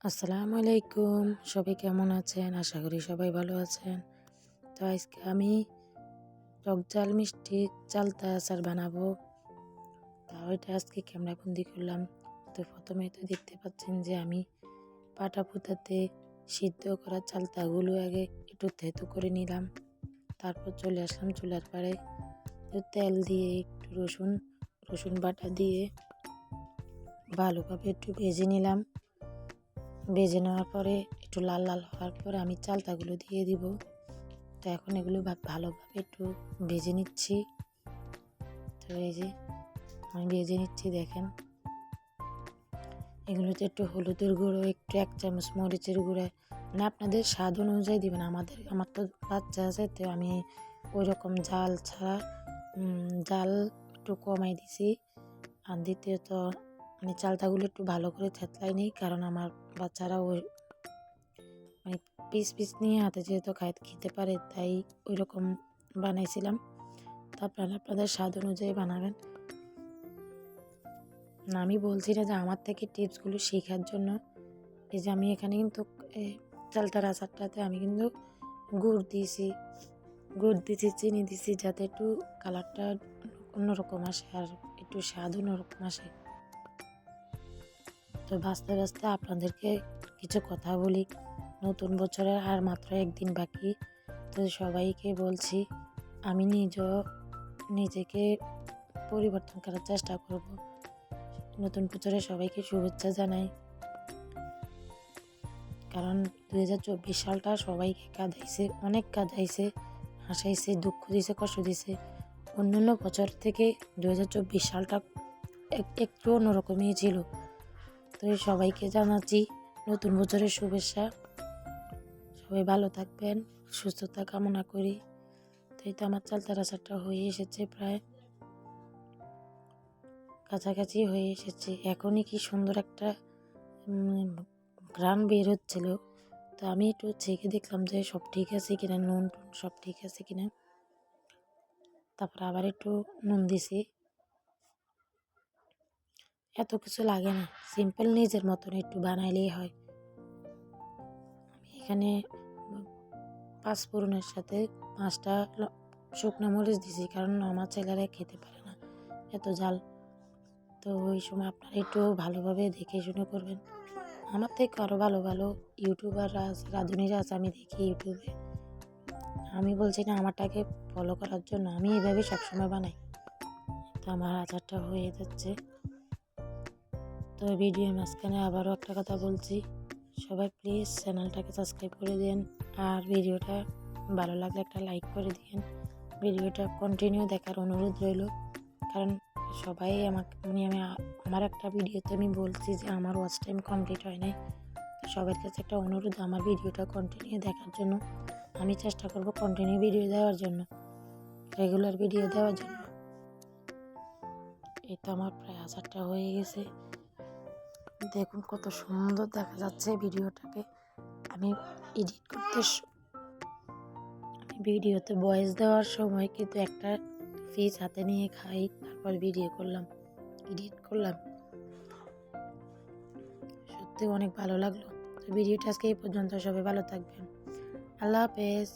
আসসালামু আলাইকুম। সবাই কেমন আছেন? আশা করি সবাই ভালো আছেন। তো আজকে আমি টক ঝাল মিষ্টি চালতা আচার বানাবো। তাও এটা আজকে ক্যামেরাবন্দি করলাম। তো প্রথমেই তো দেখতে পাচ্ছেন যে আমি পাটা পুঁতাতে সিদ্ধ করা চালতাগুলো আগে একটু থেতো করে নিলাম। তারপর চলে আসলাম চুলার পাড়ে। তো তেল দিয়ে একটু রসুন বাটা দিয়ে ভালোভাবে একটু ভেজে নিলাম। ভেজে নেওয়ার পরে একটু লাল লাল হওয়ার পরে আমি চালতাগুলো দিয়ে দিব। তো এখন এগুলো ভালোভাবে একটু ভেজে নিচ্ছি। তো এই যে আমি ভেজে নিচ্ছি, দেখেন এগুলোতে একটু হলুদের গুঁড়ো, একটু 1 চামচ মরিচের গুঁড়ো, মানে আপনাদের স্বাদ অনুযায়ী দিবেন। আমার তো বাচ্চা আছে, তো আমি ওই রকম জাল ছাড়া জাল একটু কমাই দিছি। আর দ্বিতীয়ত মানে চালতাগুলো একটু ভালো করে থেতলাই নিই, কারণ আমার বাচ্চারা ওই মানে পিস পিস নিয়ে হাতে যেহেতু খেতে পারে, তাই ওই রকম বানাইছিলাম। তো আপনারা আপনাদের স্বাদ অনুযায়ী বানাবেন। না, আমি বলছি না যে আমার থেকে টিপসগুলো শেখার জন্য। এই যে আমি এখানে কিন্তু চালতার আচারটাতে আমি কিন্তু গুড় দিয়েছি, চিনি দিছি, যাতে একটু কালারটা অন্যরকম আসে আর একটু স্বাদ অন্যরকম আসে। তো বাঁচতে বাঁচতে আপনাদেরকে কিছু কথা বলি। নতুন বছরের আর মাত্র 1 দিন বাকি। তো সবাইকে বলছি, আমি নিজেকে পরিবর্তন করার চেষ্টা করব। নতুন বছরে সবাইকে শুভেচ্ছা জানাই, কারণ 2024 সালটা সবাইকে কাঁদাইছে, অনেক কাঁদাইছে, হাসাইছে, দুঃখ দিছে, কষ্ট দিছে। অন্যান্য বছর থেকে 2024 সালটা একটু অন্যরকমই ছিল। তো সবাইকে জানাচ্ছি নতুন বছরের শুভেচ্ছা। সবাই ভালো থাকবেন, সুস্থতা কামনা করি। তো এই তো আমার চালতার আচারটা হয়ে এসেছে, প্রায় কাছাকাছি হয়ে এসেছে। এখনই কি সুন্দর একটা ঘ্রাণ বের হচ্ছিল। তো আমি একটু চেখে দেখলাম যে সব ঠিক আছে কিনা, নুন টুন সব ঠিক আছে কিনা। তারপর আবার একটু নুন দিছি। এত কিছু লাগে না, সিম্পল নিজের মতন একটু বানাইলেই হয়। আমি এখানে 5 ফোড়নের সাথে 5টা শুকনো মরিচ দিছি, কারণ আমার ছেলেরা খেতে পারে না এত ঝাল। তো ওই সময় আপনারা একটু ভালোভাবে দেখে শুনে করবেন। আমার থেকে আরও ভালো ভালো ইউটিউবাররা আছে, রাঁধুনিরা আছে, আমি দেখি ইউটিউবে। আমি বলছি না আমারটাকে ফলো করার জন্য, আমি এইভাবে সবসময় বানাই। তো আমার আচারটা হয়ে যাচ্ছে। তো ভিডিওর মাঝখানে আবারও একটা কথা বলছি, সবাই প্লিজ চ্যানেলটাকে সাবস্ক্রাইব করে দিন, আর ভিডিওটা ভালো লাগলে একটা লাইক করে দিন। ভিডিওটা কন্টিনিউ দেখার অনুরোধ রইল, কারণ সবাই আমার একটা ভিডিওতে আমি বলছি যে আমার ওয়াচ টাইম কমপ্লিট হয় নাই। তো সবার কাছে একটা অনুরোধ, আমার ভিডিওটা কন্টিনিউ দেখার জন্য। আমি চেষ্টা করব কন্টিনিউ ভিডিও দেওয়ার জন্য, রেগুলার ভিডিও দেওয়ার জন্য। এই তো আমার প্রায় আচারটা হয়ে গেছে, দেখুন কত সুন্দর দেখা যাচ্ছে ভিডিওটাকে। আমি ভিডিওতে ভয়েস দেওয়ার সময় কিন্তু একটা পিস হাতে নিয়ে খাই, তারপর ভিডিও করলাম, এডিট করলাম। সত্যি অনেক ভালো লাগলো। তো ভিডিওটা আজকে এই পর্যন্ত, সবাই ভালো থাকবেন। আল্লাহ হাফেজ।